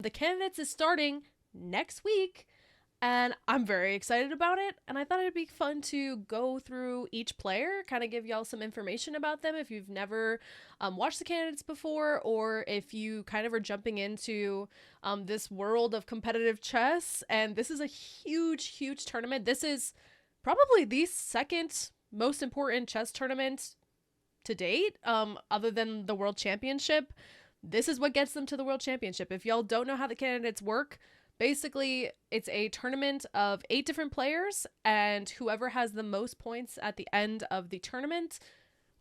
The Candidates is starting next week, and I'm very excited about it. And I thought it'd be fun to go through each player, kind of give y'all some information about them if you've never watched the Candidates before, or if you kind of are jumping into this world of competitive chess. And this is a huge tournament. This is probably the second most important chess tournament to date, other than the World Championship. This is what gets them to the World Championship. If y'all don't know how the Candidates work, basically it's a tournament of 8 different players, and whoever has the most points at the end of the tournament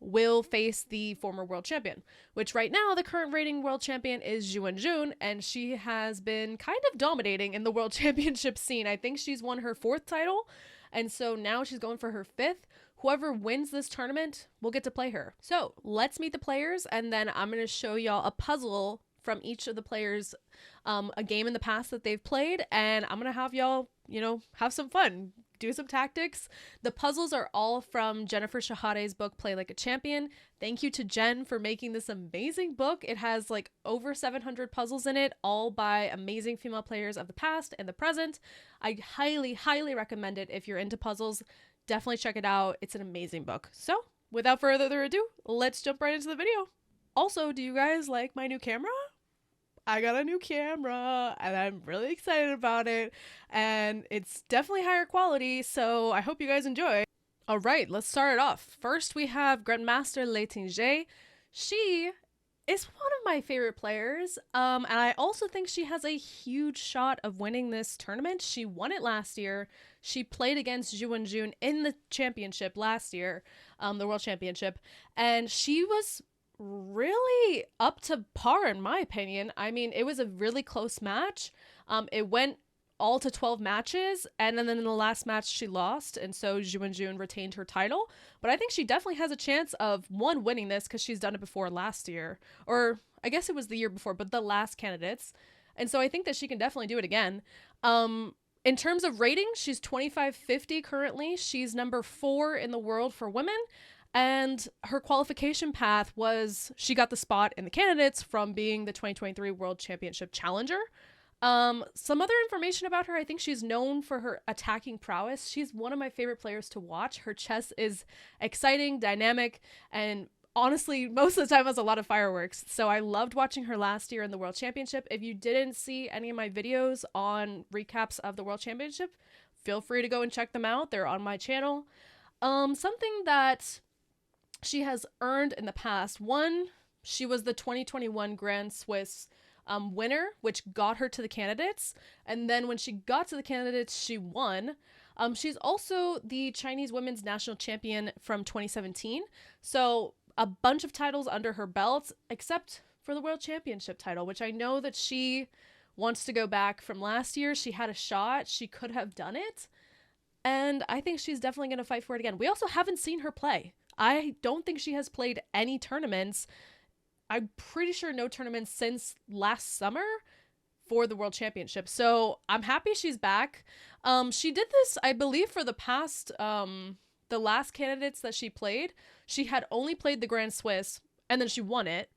will face the former world champion, which right now the current reigning world champion is Zhu Jun, and she has been kind of dominating in the world championship scene. I think she's won her 4th title, and so now she's going for her 5th. Whoever wins this tournament will get to play her. So let's meet the players, and then I'm going to show y'all a puzzle from each of the players, a game in the past that they've played, and I'm going to have y'all, have some fun, do some tactics. The puzzles are all from Jennifer Shahade's book, Play Like a Champion. Thank you to Jen for making this amazing book. It has like over 700 puzzles in it, all by amazing female players of the past and the present. I highly recommend it if you're into puzzles. Definitely check it out. It's an amazing book. So without further ado, let's jump right into the video. Also, do you guys like my new camera? I got a new camera and I'm really excited about it, and it's definitely higher quality, so I hope you guys enjoy. All right, let's start it off. First, we have Grandmaster Lei Tingjie. She is one of my favorite players, and I also think she has a huge shot of winning this tournament. She won it last year. She played against Zhu Jun in the championship last year, the World Championship, and she was really up to par in my opinion. I mean, it was a really close match. It went all to 12 matches, and then in the last match she lost, and so Zhu Jun retained her title. But I think she definitely has a chance of winning this, because she's done it before last year, or I guess it was the year before, but the last Candidates. And so I think that she can definitely do it again. In terms of rating, she's 2550 currently. She's number 4 in the world for women. And her qualification path was she got the spot in the Candidates from being the 2023 World Championship challenger. Some other information about her: I think she's known for her attacking prowess. She's one of my favorite players to watch. Her chess is exciting, dynamic, and honestly, most of the time has a lot of fireworks. So I loved watching her last year in the World Championship. If you didn't see any of my videos on recaps of the World Championship, feel free to go and check them out. They're on my channel. Something that she has earned in the past: one, she was the 2021 Grand Swiss winner, which got her to the Candidates, and then when she got to the Candidates, she won. She's also the Chinese women's national champion from 2017, so a bunch of titles under her belt, except for the World Championship title, which I know that she wants to go back from last year. She had a shot, she could have done it, and I think she's definitely going to fight for it again. We also haven't seen her play. I don't think she has played any tournaments. I'm pretty sure no tournaments since last summer for the World Championship. So I'm happy she's back. She did this, I believe, for the past, the last Candidates that she played. She had only played the Grand Swiss, and then she won it.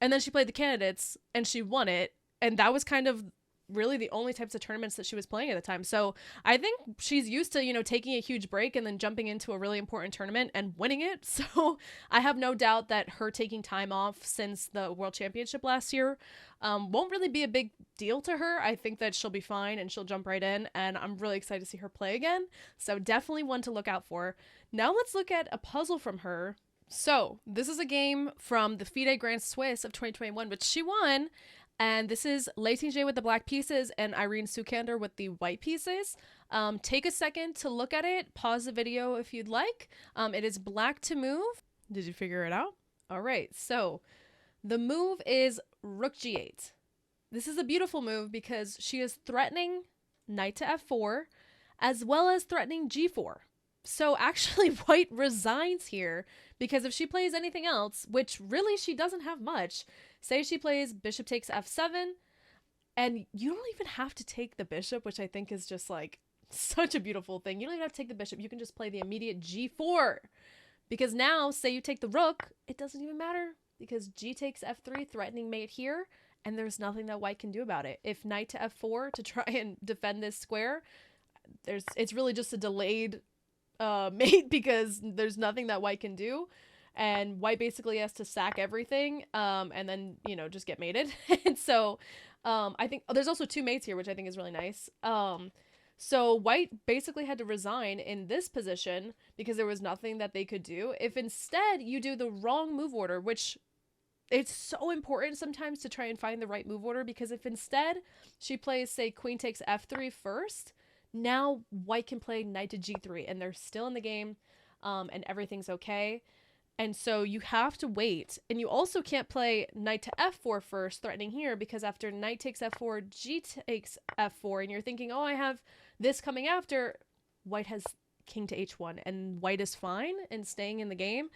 And then she played the Candidates, and she won it. And that was kind of really the only types of tournaments that she was playing at the time. So I think she's used to, taking a huge break and then jumping into a really important tournament and winning it. So I have no doubt that her taking time off since the World Championship last year won't really be a big deal to her. I think that she'll be fine and she'll jump right in, and I'm really excited to see her play again. So definitely one to look out for. Now let's look at a puzzle from her. So this is a game from the FIDE Grand Swiss of 2021, which she won. And this is Lei Tingjie with the black pieces and Irene Sukander with the white pieces. Take a second to look at it. Pause the video if you'd like. It is black to move. Did you figure it out? All right, so the move is Rook G8. This is a beautiful move because she is threatening Knight to F4 as well as threatening G4. So actually white resigns here, because if she plays anything else, which really she doesn't have much, say she plays bishop takes F7, and you don't even have to take the bishop, which I think is just like such a beautiful thing. You don't even have to take the bishop. You can just play the immediate G4, because now say you take the rook, it doesn't even matter, because G takes F3, threatening mate here, and there's nothing that white can do about it. If knight to f4 to try and defend this square, it's really just a delayed mate because there's nothing that white can do. And white basically has to sack everything and then, just get mated. And so I think there's also two mates here, which I think is really nice. So white basically had to resign in this position because there was nothing that they could do. If instead you do the wrong move order, which it's so important sometimes to try and find the right move order, because if instead she plays, say, queen takes f3 first, now white can play knight to g3 and they're still in the game and everything's okay. And so you have to wait. And you also can't play knight to f4 first, threatening here, because after knight takes f4, g takes f4, and you're thinking, oh, I have this coming after, white has king to h1, and white is fine and staying in the game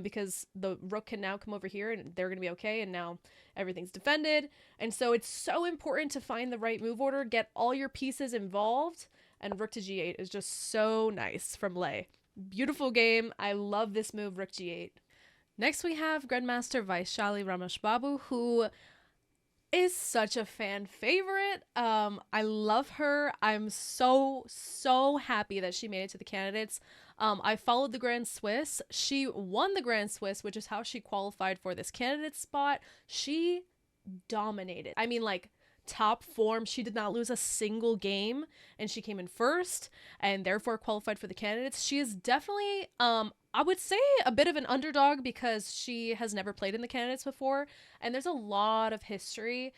because the rook can now come over here and they're going to be okay, and now everything's defended. And so it's so important to find the right move order, get all your pieces involved, and rook to g8 is just so nice from Lei. Beautiful game. I love this move, rook g8. Next we have Grandmaster Vaishali Rameshbabu, who is such a fan favorite. I love her. I'm so happy that she made it to the candidates. I followed the Grand Swiss. She won the Grand Swiss, which is how she qualified for this candidate spot. She dominated. I mean, like, top form. She did not lose a single game, and she came in first and therefore qualified for the candidates. She is definitely I would say a bit of an underdog because she has never played in the candidates before, and there's a lot of history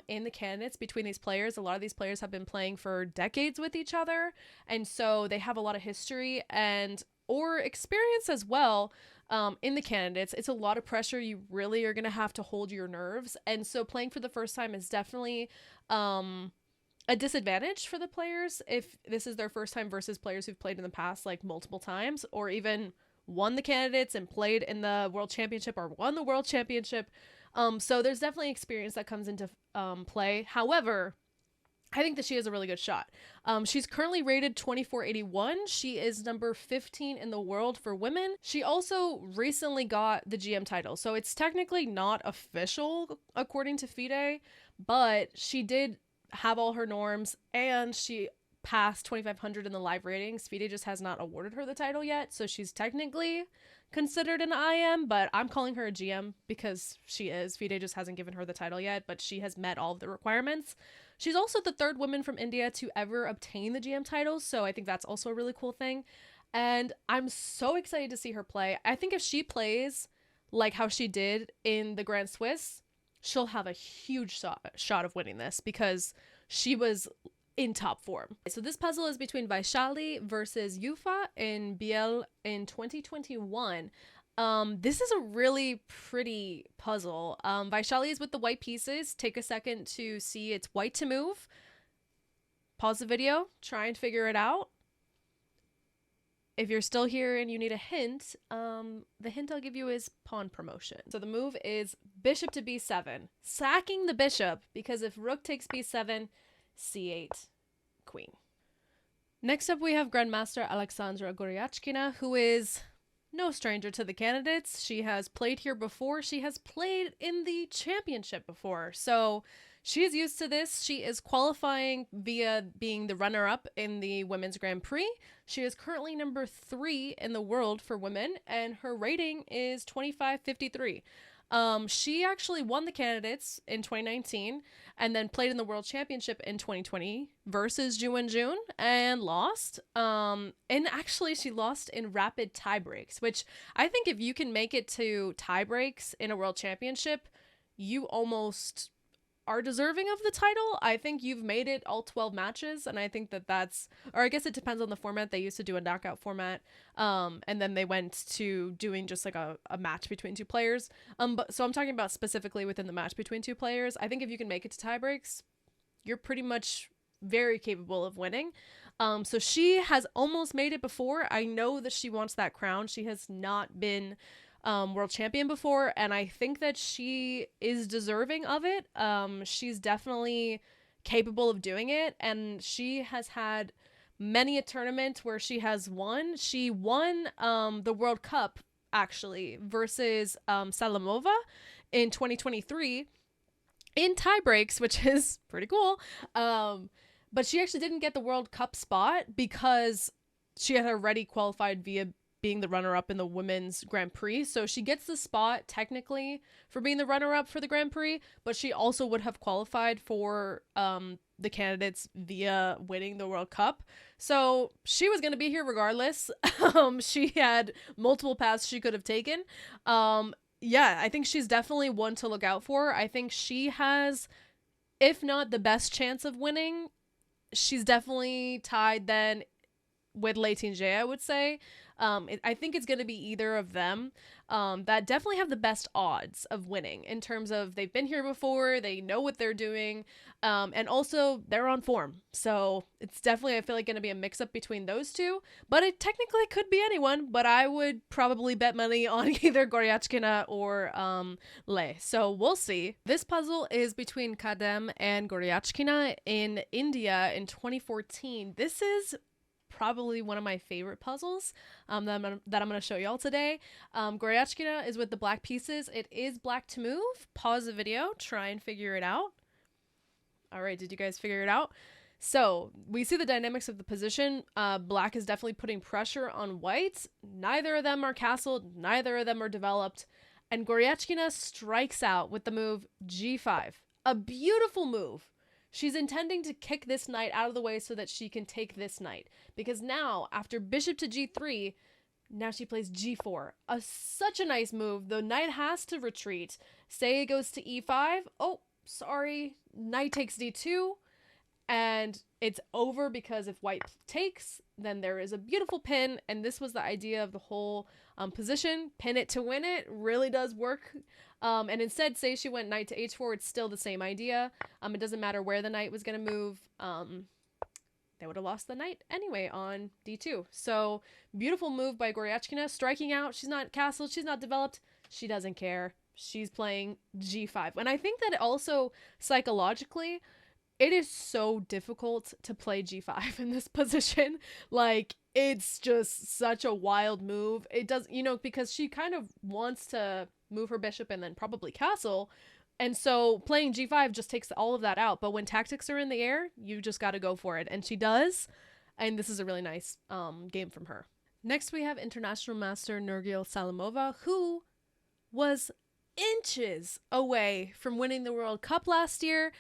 in the candidates between these players. A lot of these players have been playing for decades with each other, and so they have a lot of history and or experience as well. In the candidates, it's a lot of pressure. You really are going to have to hold your nerves. And so playing for the first time is definitely a disadvantage for the players if this is their first time versus players who've played in the past like multiple times, or even won the candidates and played in the world championship or won the world championship. So there's definitely experience that comes into play. However, I think that she has a really good shot. She's currently rated 2481. She is number 15 in the world for women. She also recently got the GM title, so it's technically not official according to FIDE, but she did have all her norms and she passed 2500 in the live ratings. FIDE just has not awarded her the title yet, so she's technically considered an IM, but I'm calling her a GM because she is. FIDE just hasn't given her the title yet, but she has met all of the requirements. She's also the third woman from India to ever obtain the GM title, so I think that's also a really cool thing. And I'm so excited to see her play. I think if she plays like how she did in the Grand Swiss, she'll have a huge shot of winning this because she was in top form. So this puzzle is between Vaishali versus Yufa in BL in 2021. This is a really pretty puzzle. Vaishali is with the white pieces. Take a second to see it's white to move. Pause the video, try and figure it out. If you're still here and you need a hint, the hint I'll give you is pawn promotion. So the move is bishop to b7, sacking the bishop, because if rook takes b7, c8, queen. Next up we have Grandmaster Alexandra Goryachkina, who is no stranger to the candidates. She has played here before. She has played in the championship before. So she is used to this. She is qualifying via being the runner-up in the Women's Grand Prix. She is currently number 3 in the world for women, and her rating is 2553. She actually won the candidates in 2019 and then played in the World Championship in 2020 versus Ju Wenjun and lost. And actually she lost in rapid tie breaks, which I think if you can make it to tie breaks in a World Championship, you almost are deserving of the title. I think you've made it all 12 matches, and I think that that's, or I guess it depends on the format. They used to do a knockout format, and then they went to doing just like a match between two players. But so I'm talking about specifically within the match between two players. I think if you can make it to tie breaks, you're pretty much very capable of winning. So she has almost made it before. I know that she wants that crown. She has not been world champion before, and I think that she is deserving of it. She's definitely capable of doing it, and she has had many a tournament where she has won. She won the World Cup actually versus Salamova in 2023. in tie breaks, which is pretty cool. But she actually didn't get the World Cup spot because she had already qualified via being the runner-up in the women's Grand Prix. So she gets the spot technically for being the runner-up for the Grand Prix, but she also would have qualified for the candidates via winning the World Cup. So she was going to be here regardless. She had multiple paths she could have taken. Yeah, I think she's definitely one to look out for. I think she has, if not the best chance of winning, she's definitely tied then with Lei Tingjie, I would say. I think it's going to be either of them that definitely have the best odds of winning in terms of they've been here before, they know what they're doing, and also they're on form. So it's definitely, I feel like, going to be a mix-up between those two, but it technically could be anyone, but I would probably bet money on either Goryachkina or Lei. So we'll see. This puzzle is between Kadem and Goryachkina in India in 2014. This is probably one of my favorite puzzles that I'm going to show y'all today. Goryachkina is with the black pieces. It is black to move. Pause the video, try and figure it out. All right, did you guys figure it out? So we see the dynamics of the position. Black is definitely putting pressure on white. Neither of them are castled. Neither of them are developed. And Goryachkina strikes out with the move G5. A beautiful move. She's intending to kick this knight out of the way so that she can take this knight. Because now, after bishop to G3, now she plays G4. Such a nice move. The knight has to retreat. Say it goes to E5. Oh, sorry. Knight takes D2. And it's over because if white takes, then there is a beautiful pin. And this was the idea of the whole position. Pin it to win it. Really does work. And instead, say she went knight to h4, it's still the same idea. It doesn't matter where the knight was going to move. They would have lost the knight anyway on d2. So, beautiful move by Goryachkina. Striking out. She's not castled. She's not developed. She doesn't care. She's playing g5. And I think that also, psychologically, it is so difficult to play g5 in this position. Like, it's just such a wild move. It does, because she kind of wants to move her bishop and then probably castle. And so playing g5 just takes all of that out. But when tactics are in the air, you just got to go for it. And she does. And this is a really nice game from her. Next, we have international master Nurgul Salimova, who was inches away from winning the World Cup last year.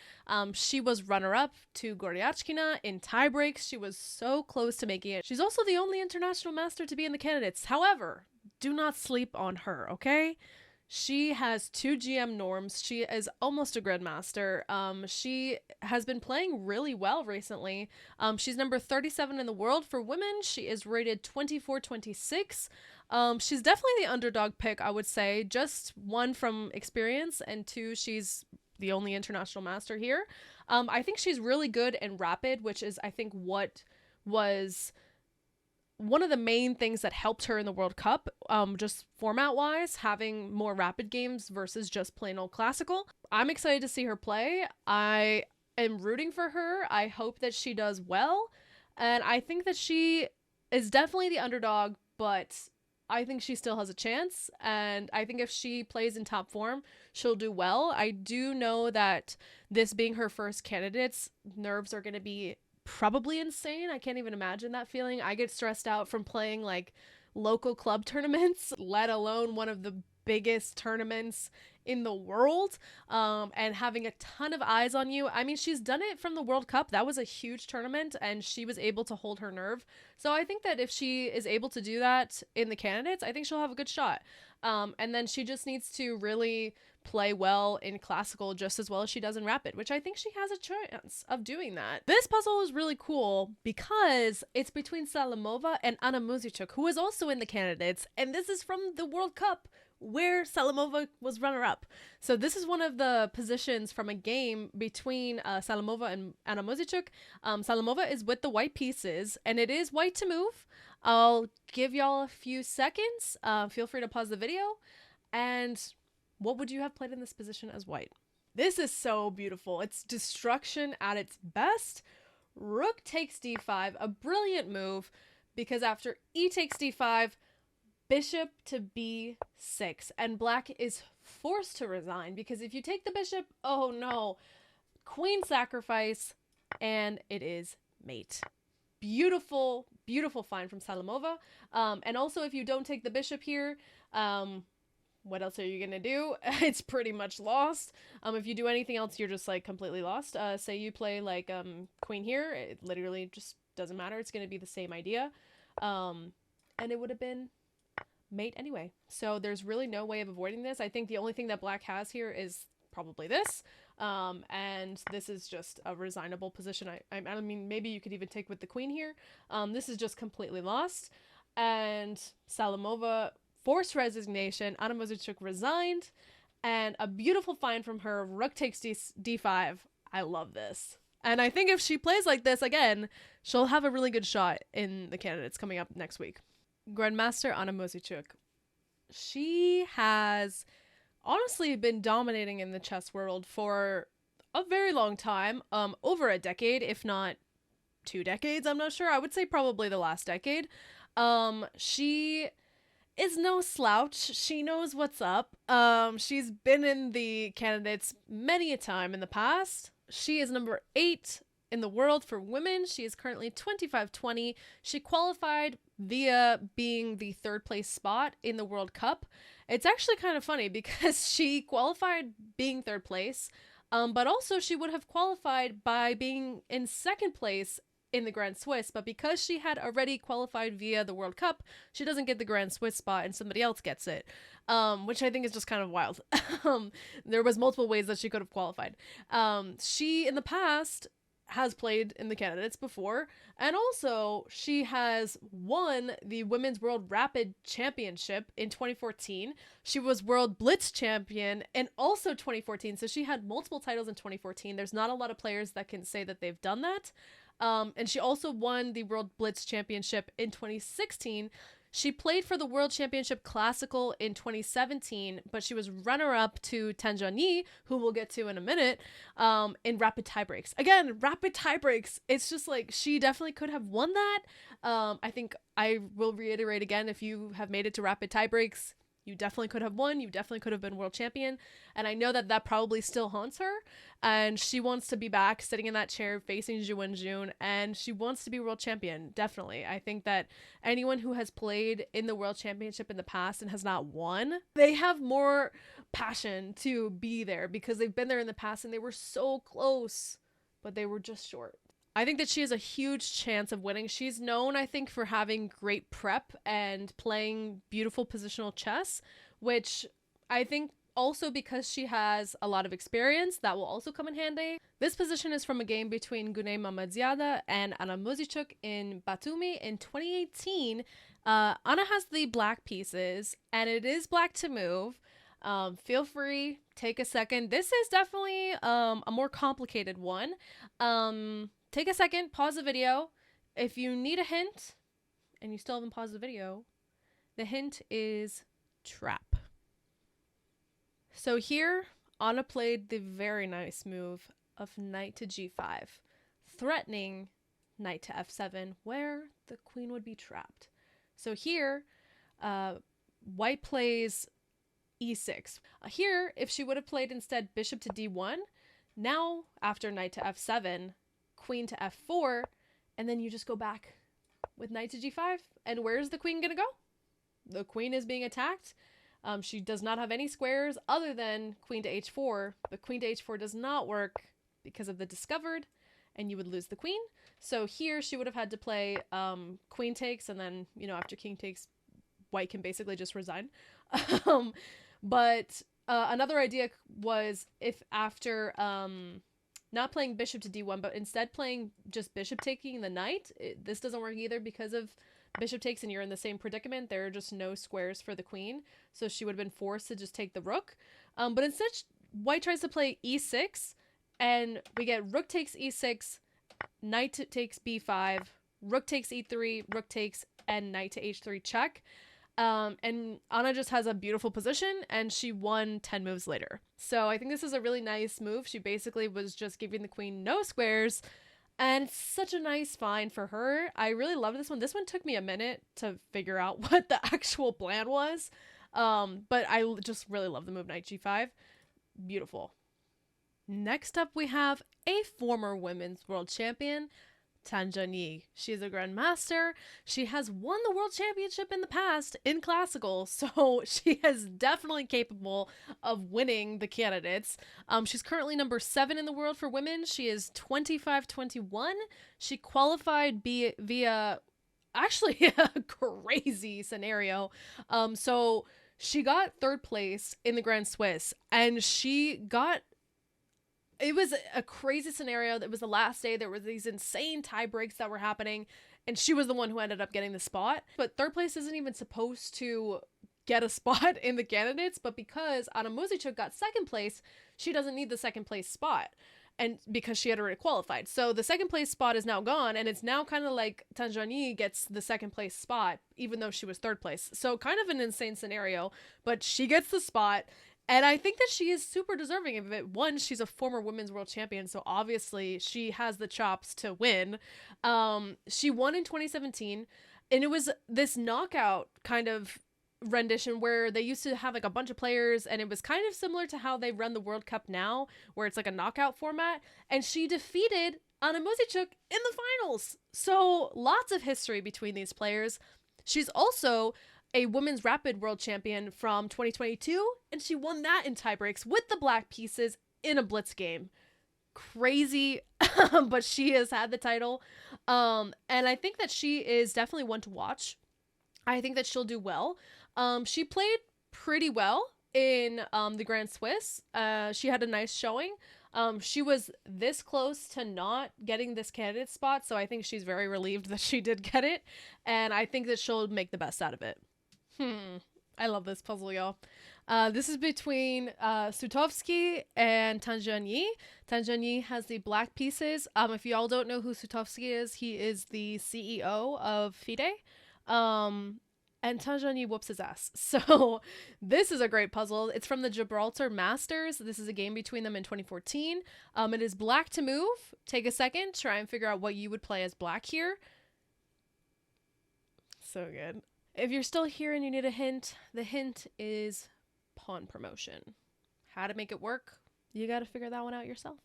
She was runner-up to Goryachkina in tie breaks. She was so close to making it. She's also the only international master to be in the candidates. However, do not sleep on her, okay? She has 2 GM norms. She is almost a grandmaster. She has been playing really well recently. She's number 37 in the world for women. She is rated 24-26. She's definitely the underdog pick, I would say. Just 1 from experience, and 2, she's the only international master here. I think she's really good and rapid, which is, I think, what was one of the main things that helped her in the World Cup, just format-wise, having more rapid games versus just plain old classical. I'm excited to see her play. I am rooting for her. I hope that she does well. And I think that she is definitely the underdog, but I think she still has a chance. And I think if she plays in top form, she'll do well. I do know that this being her first candidate's nerves are going to be probably insane. I can't even imagine that feeling. I get stressed out from playing like local club tournaments, let alone one of the biggest tournaments in the world, and having a ton of eyes on you. I mean, she's done it from the World Cup. That was a huge tournament, and she was able to hold her nerve. So I think that if she is able to do that in the candidates, I think she'll have a good shot. And then she just needs to really play well in classical just as well as she does in rapid, which I think she has a chance of doing that. This puzzle is really cool because it's between Salimova and Anna Muzychuk, who is also in the candidates, and this is from the World Cup where Salimova was runner-up. So this is one of the positions from a game between Salimova and Anna Muzychuk. Salimova is with the white pieces, and it is white to move. I'll give y'all a few seconds. Feel free to pause the video. And what would you have played in this position as white? This is so beautiful. It's destruction at its best. Rook takes d5, a brilliant move, because after e takes d5, bishop to b6, and black is forced to resign because if you take the bishop, oh no, queen sacrifice, and it is mate. Beautiful, beautiful find from Salamova. And also, if you don't take the bishop here, what else are you gonna do? It's pretty much lost. If you do anything else, you're just like completely lost. Say you play like queen here, it literally just doesn't matter. It's gonna be the same idea, and it would have been mate anyway. So there's really no way of avoiding this. I think the only thing that black has here is probably this, and this is just a resignable position. I mean, maybe you could even take with the queen here. This is just completely lost, and Salamova forced resignation. Anna Mozarchuk resigned, and a beautiful find from her. Rook takes d5. I love this. And I think if she plays like this again, she'll have a really good shot in the candidates coming up next week. Grandmaster Anna Mozarchuk. She has honestly been dominating in the chess world for a very long time, over a decade, if not 2 decades, I'm not sure. I would say probably the last decade. She is no slouch. She knows what's up. She's been in the candidates many a time in the past. She is number 8 in the world for women. She is currently 25-20. She qualified via being the 3rd place spot in the World Cup. It's actually kind of funny because she qualified being 3rd place, but also she would have qualified by being in 2nd place in the Grand Swiss, but because she had already qualified via the World Cup, she doesn't get the Grand Swiss spot and somebody else gets it, which I think is just kind of wild. There was multiple ways that she could have qualified. She, in the past, has played in the candidates before, and also she has won the Women's World Rapid Championship in 2014. She was World Blitz Champion in also 2014, so she had multiple titles in 2014. There's not a lot of players that can say that they've done that. And she also won the World Blitz Championship in 2016. She played for the World Championship Classical in 2017, but she was runner-up to Tanjani, who we'll get to in a minute, in rapid tiebreaks. Again, rapid tiebreaks. It's just like she definitely could have won that. I think I will reiterate again, if you have made it to rapid tiebreaks, you definitely could have won. You definitely could have been world champion. And I know that that probably still haunts her. And she wants to be back sitting in that chair facing Zhu Wenjun. And she wants to be world champion. Definitely. I think that anyone who has played in the world championship in the past and has not won, they have more passion to be there because they've been there in the past and they were so close, but they were just short. I think that she has a huge chance of winning. She's known, I think, for having great prep and playing beautiful positional chess, which I think also because she has a lot of experience, that will also come in handy. This position is from a game between Gunay Mamadziada and Anna Mozarchuk in Batumi in 2018. Anna has the black pieces, and it is black to move. Feel free, take a second. This is definitely a more complicated one. Take a second, pause the video. If you need a hint, and you still haven't paused the video, the hint is trap. So here, Anna played the very nice move of knight to g5, threatening knight to f7, where the queen would be trapped. So here, white plays e6. Here, if she would have played instead bishop to d1, now after knight to f7, queen to f4, and then you just go back with knight to g5. And where's the queen gonna go? The queen is being attacked. She does not have any squares other than queen to h4, but queen to h4 does not work because of the discovered, and you would lose the queen. So here she would have had to play queen takes, and then, you know, after king takes, white can basically just resign. But another idea was if after not playing bishop to d1, but instead playing just bishop taking the knight. This doesn't work either because of bishop takes and you're in the same predicament. There are just no squares for the queen. So she would have been forced to just take the rook. But instead, white tries to play e6, and we get rook takes e6, knight takes b5, rook takes e3, rook takes, and knight to h3 check. And Anna just has a beautiful position, and she won 10 moves later. So I think this is a really nice move. She basically was just giving the queen no squares, And it's such a nice find for her. I really love this one. This one took me a minute to figure out what the actual plan was. But I just really love the move knight g5. Beautiful. Next up, we have a former women's world champion, Tanjani. She's a grandmaster. She has won the world championship in the past in classical, so she is definitely capable of winning the candidates. She's currently number 7 in the world for women. She is 25-21. She qualified via actually a crazy scenario. So she got 3rd place in the Grand Swiss, and it was a crazy scenario. That was the last day. There were these insane tie breaks that were happening, and she was the one who ended up getting the spot. But 3rd place isn't even supposed to get a spot in the candidates, but because Anna Muzichuk got 2nd place, she doesn't need the 2nd place spot, and because she had already qualified. So the 2nd place spot is now gone, and it's now kind of like Tanjani gets the 2nd place spot, even though she was 3rd place. So kind of an insane scenario, but she gets the spot. And I think that she is super deserving of it. One, she's a former women's world champion, so obviously she has the chops to win. She won in 2017, and it was this knockout kind of rendition where they used to have like a bunch of players, and it was kind of similar to how they run the World Cup now, where it's like a knockout format. And she defeated Anna Muzichuk in the finals. So lots of history between these players. She's also a women's rapid world champion from 2022, and she won that in tie breaks with the black pieces in a blitz game. Crazy, but she has had the title. And I think that she is definitely one to watch. I think that she'll do well. She played pretty well in the Grand Swiss. She had a nice showing. She was this close to not getting this candidate spot, so I think she's very relieved that she did get it, and I think that she'll make the best out of it. I love this puzzle, y'all. This is between Sutovsky and Tanjani. Tanjani has the black pieces. If y'all don't know who Sutovsky is, he is the CEO of FIDE. And Tanjani whoops his ass. So this is a great puzzle. It's from the Gibraltar Masters. This is a game between them in 2014. It is black to move. Take a second. Try and figure out what you would play as black here. So good. If you're still here and you need a hint, the hint is pawn promotion. How to make it work? You got to figure that one out yourself.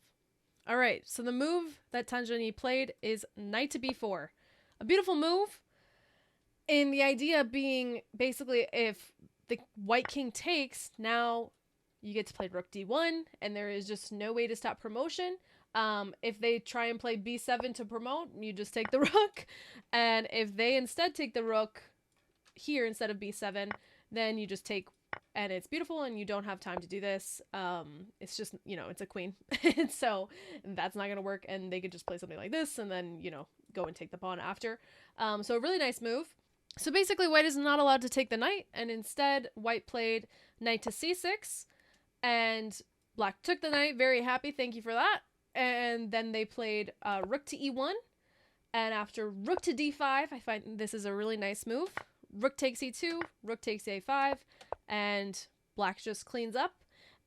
All right, so the move that Tanjani played is knight to b4. A beautiful move, and the idea being basically if the white king takes, now you get to play rook d1, and there is just no way to stop promotion. If they try and play b7 to promote, you just take the rook, and if they instead take the rook here instead of b7, then you just take, and it's beautiful, and you don't have time to do this. It's just, it's a queen. So that's not gonna work, and they could just play something like this and then, go and take the pawn after. So a really nice move. So basically white is not allowed to take the knight, and instead white played knight to c6, and black took the knight. Very happy, thank you for that. And then they played rook to e1, and after rook to d5, I find this is a really nice move. Rook takes e2, rook takes a5, and black just cleans up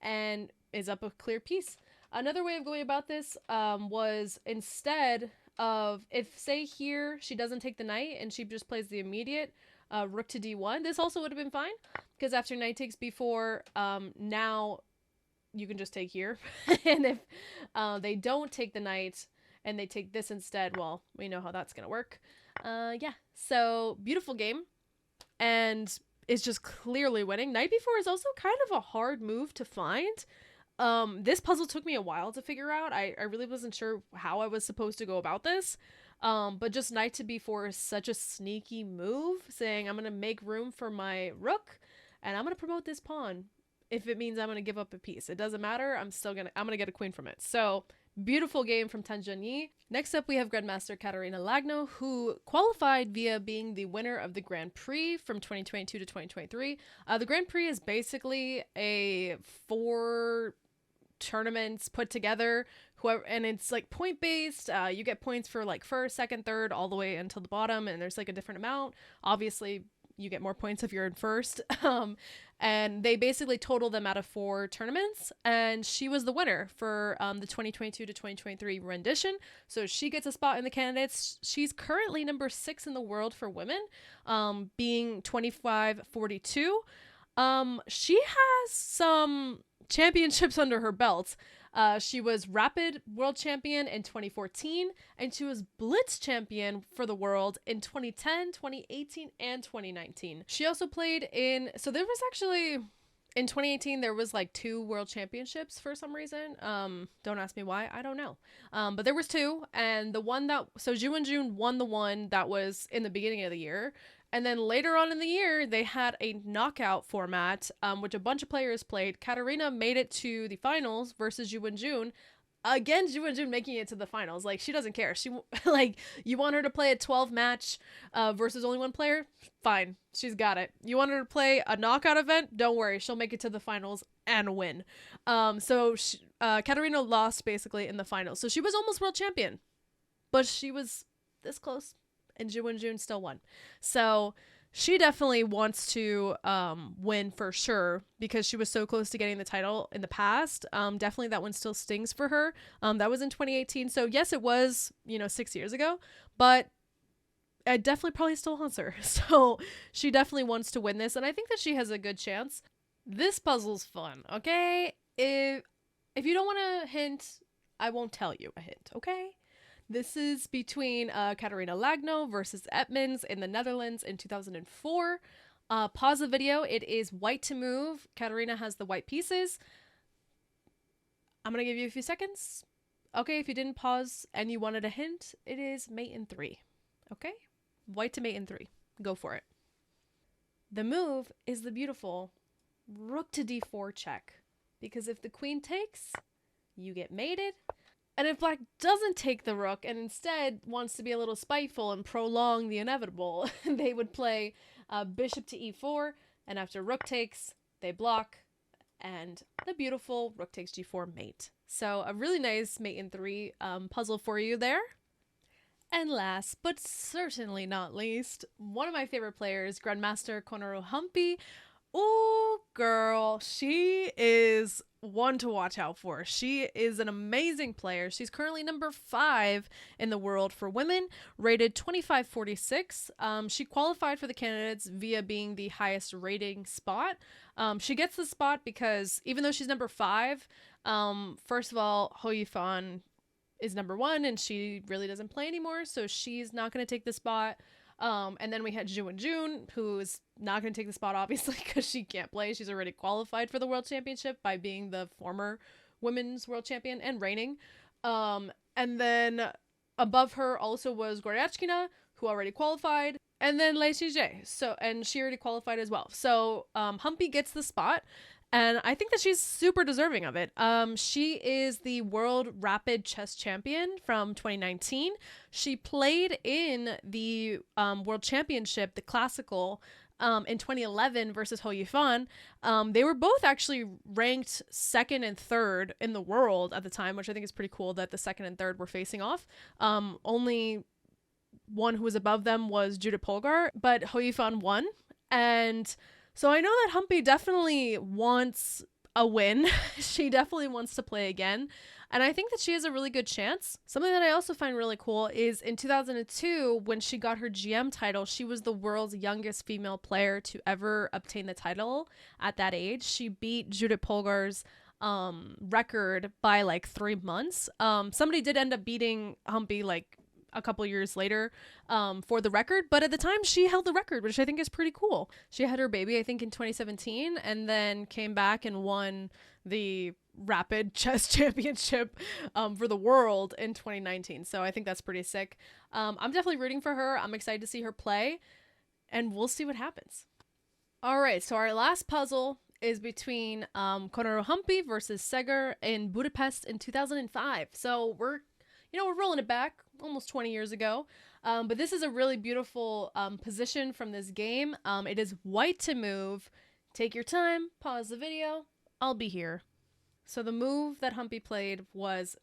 and is up a clear piece. Another way of going about this was instead of, if say here she doesn't take the knight and she just plays the immediate rook to d1, this also would have been fine, because after knight takes b4, now you can just take here. And if they don't take the knight and they take this instead, well, we know how that's gonna work. Yeah, so beautiful game. And is just clearly winning. Knight b4 is also kind of a hard move to find. This puzzle took me a while to figure out. I really wasn't sure how I was supposed to go about this. But just knight to b4 is such a sneaky move, saying I'm going to make room for my rook, and I'm going to promote this pawn. If it means I'm going to give up a piece, it doesn't matter. I'm going to get a queen from it. So beautiful game from Tanjani. Next up, we have Grandmaster Katarina Lagno, who qualified via being the winner of the Grand Prix from 2022 to 2023. The Grand Prix is basically a 4 tournaments put together, and it's like point based. You get points for like first, second, third, all the way until the bottom, and there's like a different amount. Obviously, you get more points if you're in first. And they basically total them out of 4 tournaments, and she was the winner for the 2022 to 2023 rendition. So she gets a spot in the candidates. She's currently number 6 in the world for women, being 25-42. She has some championships under her belt. She was Rapid World Champion in 2014, and she was Blitz Champion for the world in 2010, 2018, and 2019. She also played in, so there was actually, in 2018, there was like 2 world championships for some reason. Don't ask me why, I don't know. But there was 2, and the one that, so June won the one that was in the beginning of the year. And then later on in the year, they had a knockout format, which a bunch of players played. Katarina made it to the finals versus Ju Jun. Again, Ju Jun making it to the finals. Like, she doesn't care. She, like, you want her to play a 12 match versus only one player? Fine. She's got it. You want her to play a knockout event? Don't worry. She'll make it to the finals and win. Katarina lost basically in the finals. So she was almost world champion, but she was this close. And Ju Jun still won. So she definitely wants to win for sure, because she was so close to getting the title in the past. Definitely that one still stings for her. That was in 2018. So yes, it was, 6 years ago, but it definitely probably still haunts her. So she definitely wants to win this, and I think that she has a good chance. This puzzle's fun, okay? If you don't want a hint, I won't tell you a hint, okay? This is between Katarina Lagno versus Edmonds in the Netherlands in 2004. Pause the video. It is white to move. Katarina has the white pieces. I'm going to give you a few seconds. Okay, if you didn't pause and you wanted a hint, it is mate in 3. Okay? White to mate in 3. Go for it. The move is the beautiful rook to d4 check. Because if the queen takes, you get mated. And if black doesn't take the rook and instead wants to be a little spiteful and prolong the inevitable, they would play bishop to e4, and after rook takes, they block, and the beautiful rook takes g4 mate. So a really nice mate in 3 puzzle for you there. And last, but certainly not least, one of my favorite players, Grandmaster Konoru Humpy. Ooh, girl, she is one to watch out for. She is an amazing player. She's currently number 5 in the world for women, rated 25-46. She qualified for the candidates via being the highest rating spot. She gets the spot because even though she's number 5, first of all, Ho Yifan is number 1 and she really doesn't play anymore, so she's not going to take the spot. And then we had Ju Jun, who's not going to take the spot, obviously, because she can't play. She's already qualified for the World Championship by being the former women's world champion and reigning. And then above her also was Goryachkina, who already qualified, and then Lei Shijie, and she already qualified as well. So Humpy gets the spot, and I think that she's super deserving of it. She is the World Rapid Chess Champion from 2019. She played in the World Championship, the Classical, in 2011 versus Ho Yifan. They were both actually ranked 2nd and 3rd in the world at the time, which I think is pretty cool that the 2nd and 3rd were facing off. Only one who was above them was Judith Polgar, but Ho Yifan won. And so I know that Humpy definitely wants a win. She definitely wants to play again. And I think that she has a really good chance. Something that I also find really cool is in 2002, when she got her GM title, she was the world's youngest female player to ever obtain the title at that age. She beat Judith Polgar's record by like 3 months. Somebody did end up beating Humpy like a couple years later for the record, but at the time she held the record, which I think is pretty cool. She had her baby, I think, in 2017, and then came back and won the Rapid Chess Championship for the world in 2019. So I think that's pretty sick. I'm definitely rooting for her. I'm excited to see her play, and we'll see what happens. All right, so our last puzzle is between Konoru Humpy versus Seger in Budapest in 2005. So we're rolling it back almost 20 years ago. But this is a really beautiful position from this game. It is white to move. Take your time, pause the video. I'll be here. So the move that Humpy played was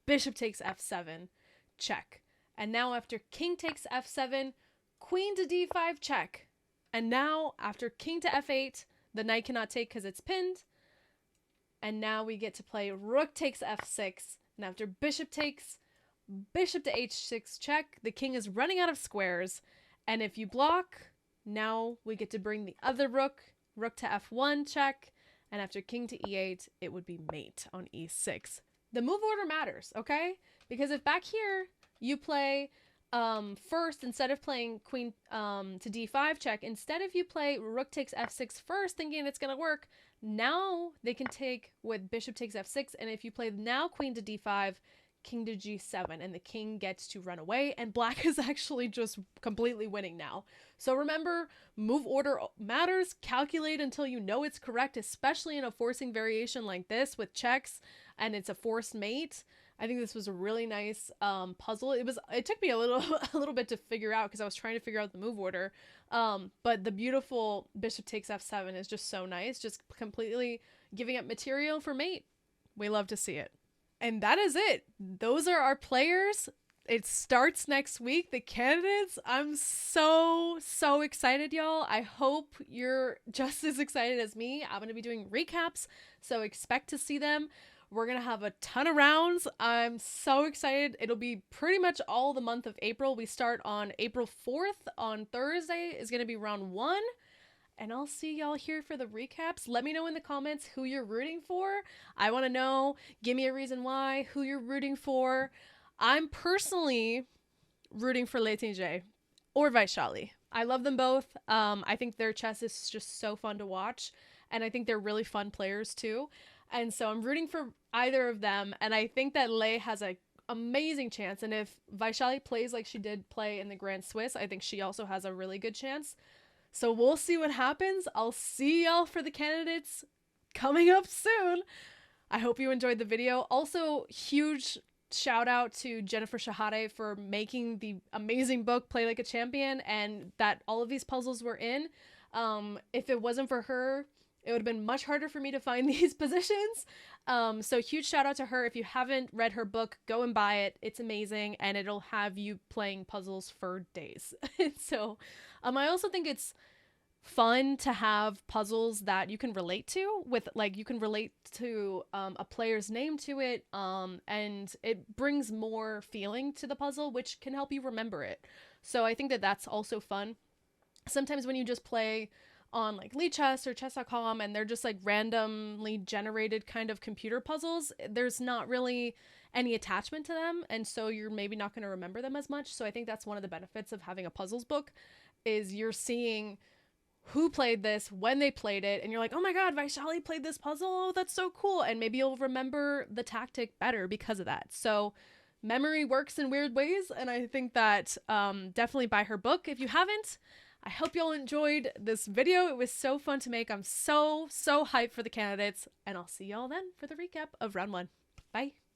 bishop takes f7, check. And now after king takes f7, queen to d5 check. And now after king to f8, the knight cannot take because it's pinned. And now we get to play rook takes f6. And after bishop takes, bishop to h6 check. The king is running out of squares. And if you block, now we get to bring the other rook, rook to f1 check. And after king to e8, it would be mate on e6. The move order matters, okay? Because if back here you play first, instead of playing queen to d5 check, instead if you play rook takes f6 first thinking it's going to work, now they can take with bishop takes f6. And if you play now queen to d5, king to g7, and the king gets to run away, and black is actually just completely winning now. So remember, move order matters. Calculate until you know it's correct, especially in a forcing variation like this with checks and it's a forced mate. I think this was a really nice puzzle. It took me a little bit to figure out because I was trying to figure out the move order. But the beautiful bishop takes f7 is just so nice, just completely giving up material for mate. We love to see it. And that is it. Those are our players. It starts next week. The candidates. I'm so excited, y'all. I hope you're just as excited as me. I'm going to be doing recaps, so expect to see them. We're going to have a ton of rounds. I'm so excited. It'll be pretty much all the month of April. We start on April 4th. On Thursday is going to be round 1. And I'll see y'all here for the recaps. Let me know in the comments who you're rooting for. I want to know. Give me a reason why, who you're rooting for. I'm personally rooting for Lettinger or Vaishali. I love them both. I think their chess is just so fun to watch. And I think they're really fun players too. And so I'm rooting for either of them. And I think that Lei has an amazing chance. And if Vaishali plays like she did play in the Grand Swiss, I think she also has a really good chance. So we'll see what happens. I'll see y'all for the candidates coming up soon. I hope you enjoyed the video. Also, huge shout out to Jennifer Shahade for making the amazing book Play Like a Champion, and that all of these puzzles were in. If it wasn't for her, it would have been much harder for me to find these positions. So huge shout out to her. If you haven't read her book, go and buy it. It's amazing, and it'll have you playing puzzles for days. So I also think it's fun to have puzzles that you can relate to with, like, you can relate to a player's name to it, and it brings more feeling to the puzzle, which can help you remember it. So I think that that's also fun. Sometimes when you just play on like Lichess or chess.com and they're just like randomly generated kind of computer puzzles, there's not really any attachment to them, and so you're maybe not going to remember them as much. So I think that's one of the benefits of having a puzzles book, is you're seeing who played this, when they played it, and you're like, oh my god, Vaishali played this puzzle, oh, that's so cool, and maybe you'll remember the tactic better because of that. So memory works in weird ways, and I think that definitely buy her book if you haven't. I hope y'all enjoyed this video. It was so fun to make. I'm so hyped for the candidates, and I'll see y'all then for the recap of round 1. Bye.